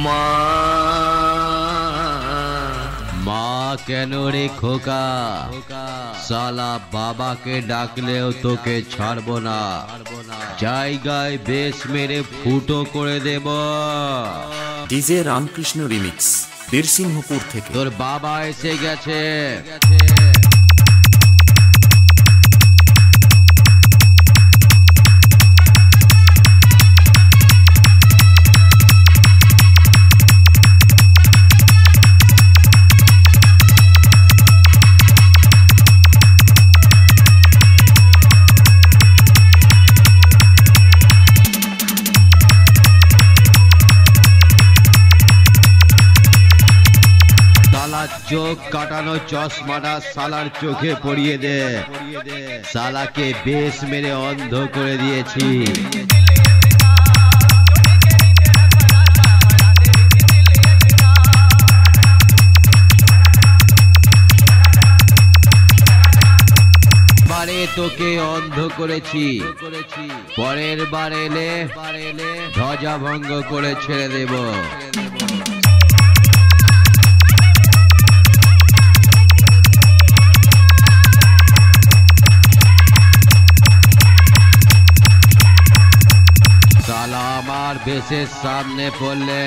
মা মা কেন রে খোকা সালা বাবাকে ডাকলেও তোকে ছাড়বো না জায়গায় বেশ মেরে ফুটো করে দেব ডিজে রামকৃষ্ণ রিমিক্স বীরসিংহপুর থেকে তোর বাবা এসে গেছে চোখ কাটানো চশমাটা সালার চোখে পড়িয়ে দে সালাকে বেশ মেরে অন্ধ করে দিয়েছি বারে তোকে অন্ধ করেছি পরের বার এলে ধ্বজা ভঙ্গ করে ছেড়ে দেব আমার বেশের সামনে পড়লে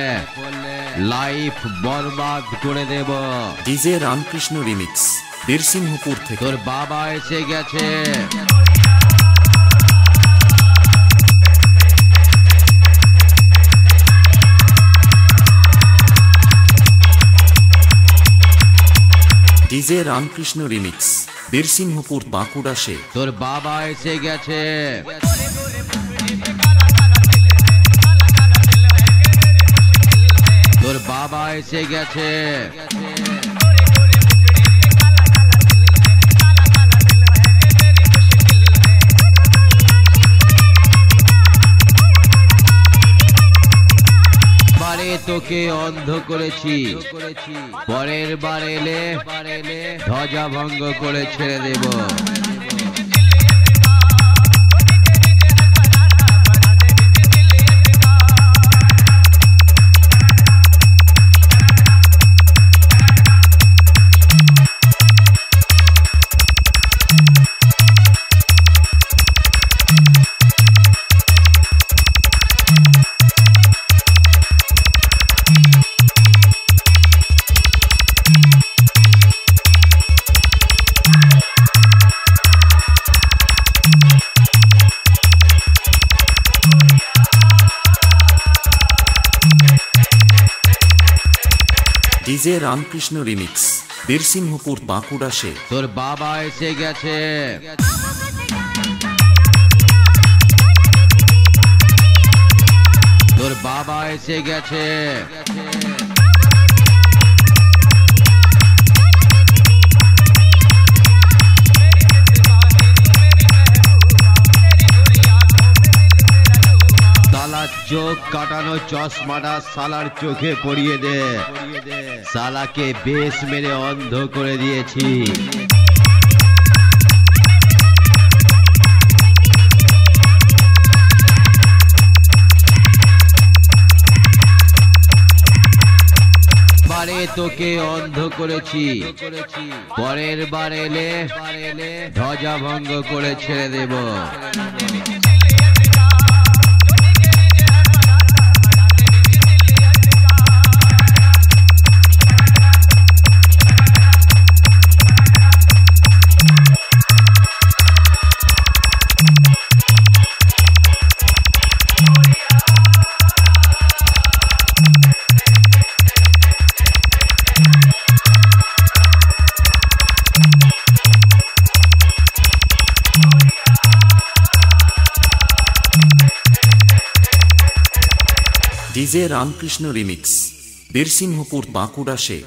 লাইফ বরবাদ করে দেব ডিজে রামকৃষ্ণ রিমিক্স বীরসিংহপুর থেকে তোর বাবা এসে গেছে ডিজে রামকৃষ্ণ রিমিক্স বীরসিংহপুর বাঁকুড়া সে তোর বাবা এসে গেছে তোর বাবা এসে গেছে বারে তোকে অন্ধ করেছি পরের বার এলে ধ্বজা ভঙ্গ করে ছেড়ে দেব ডিজে রামকৃষ্ণ রিমিক্স বীরসিংহপুর বাঁকুড়া সে তোর বাবা এসে গেছে তোর বাবা এসে গেছে চোখ কাটানো চশমাটা সালার চোখে পড়িয়ে দে সালাকে বেশ মেরে অন্ধ করে দিয়েছি বারে তোকে অন্ধ করেছি পরের বার এলে ধ্বজা ভঙ্গ করে ছেড়ে দেব ডিজে রামকৃষ্ণ রিমিক্স বীরসিংহপুর বাঁকুড়া সে